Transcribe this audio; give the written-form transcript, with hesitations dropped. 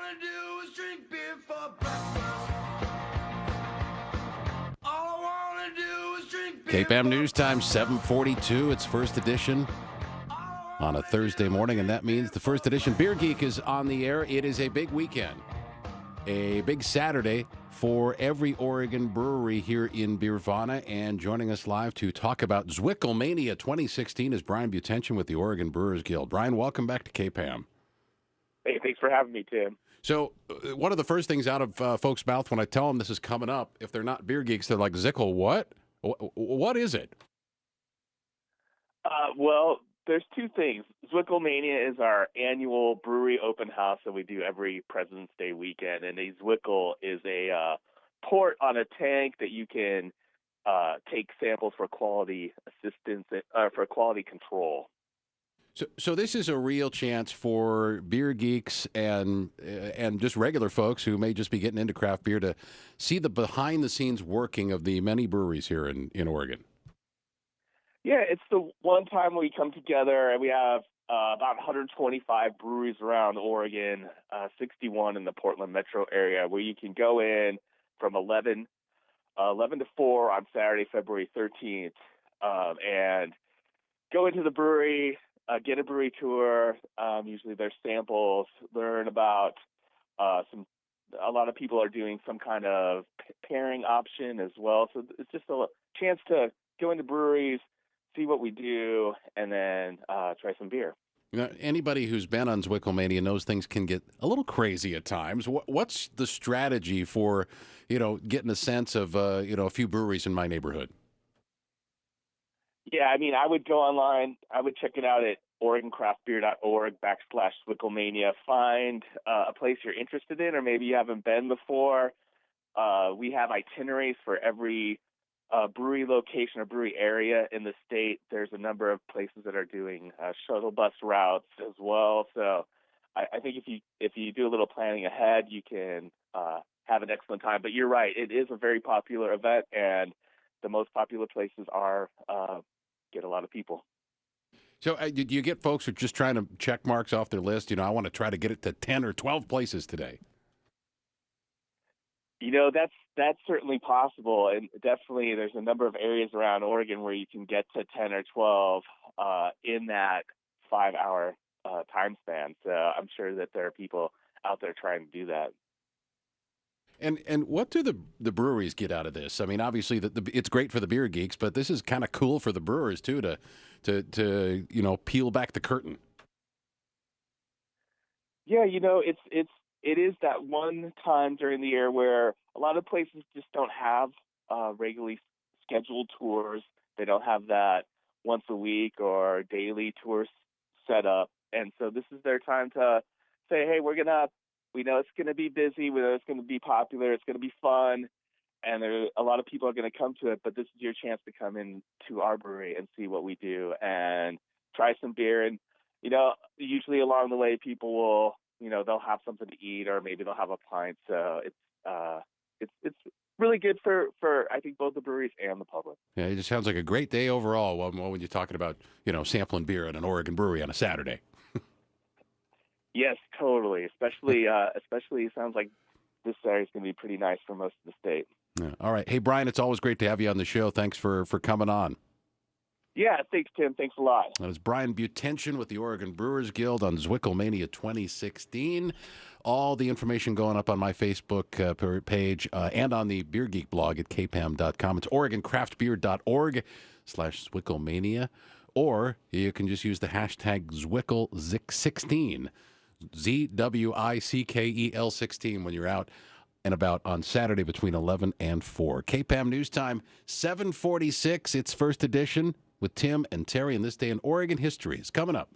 wanna do is drink beer for breakfast. All I wanna do is drink beer. KPAM News Time, 7:42. It's first edition on a Thursday morning, and that means the first edition Beer Geek is on the air. It is a big weekend, a big Saturday for every Oregon brewery here in Beervana. And joining us live to talk about Zwickelmania 2016 is Brian Butension with the Oregon Brewers Guild. Brian, welcome back to KPAM. Hey, thanks for having me, Tim. So one of the first things out of folks' mouth when I tell them this is coming up, if they're not beer geeks, they're like, Zwickel, what? What is it? Well, there's two things. Zwickelmania is our annual brewery open house that we do every President's Day weekend, and a Zwickel is a port on a tank that you can take samples for quality assistance, for quality control. So this is a real chance for beer geeks and just regular folks who may just be getting into craft beer to see the behind-the-scenes working of the many breweries here in Oregon. Yeah, it's the one time we come together, and we have about 125 breweries around Oregon, 61 in the Portland metro area, where you can go in from 11 to 4 on Saturday, February 13th, and go into the brewery, get a brewery tour. Usually there's samples, learn about a lot of people are doing some kind of pairing option as well. So it's just a chance to go into breweries, see what we do, and then try some beer. You know, anybody who's been on Zwickelmania knows things can get a little crazy at times. What's the strategy for, getting a sense of, a few breweries in my neighborhood? Yeah, I mean, I would go online. I would check it out at OregonCraftBeer.org/Zwickelmania. Find a place you're interested in, or maybe you haven't been before. We have itineraries for every brewery location or brewery area in the state. There's a number of places that are doing shuttle bus routes as well. So I think if you do a little planning ahead, you can have an excellent time. But you're right, it is a very popular event, and the most popular places are get a lot of people. So do you get folks who are just trying to check marks off their list? I want to try to get it to 10 or 12 places today. That's certainly possible, and definitely there's a number of areas around Oregon where you can get to 10 or 12 in that 5-hour time span. So I'm sure that there are people out there trying to do that. And what do the breweries get out of this? I mean, obviously it's great for the beer geeks, but this is kind of cool for the brewers too to peel back the curtain. Yeah, it is that one time during the year where a lot of places just don't have regularly scheduled tours. They don't have that once a week or daily tours set up. And so this is their time to say, hey, we know it's going to be busy. We know it's going to be popular. It's going to be fun. And a lot of people are going to come to it. But this is your chance to come in to our brewery and see what we do and try some beer. And, usually along the way, people will, they'll have something to eat, or maybe they'll have a pint. So it's really good for I think both the breweries and the public. Yeah, it just sounds like a great day overall when you're talking about, sampling beer at an Oregon brewery on a Saturday. Yes, totally. Especially it sounds like this Saturday is going to be pretty nice for most of the state. Yeah. All right. Hey, Brian, it's always great to have you on the show. Thanks for coming on. Yeah, thanks, Tim. Thanks a lot. That was Brian Butension with the Oregon Brewers Guild on Zwickelmania 2016. All the information going up on my Facebook page and on the Beer Geek blog at kpam.com. It's OregonCraftBeer.org/Zwickelmania. Or you can just use the hashtag ZwickelZick16, ZWICKEL 16 when you're out and about on Saturday between 11 and 4. KPAM News Time, 7:46. It's first edition with Tim and Terry, and This Day in Oregon History is coming up.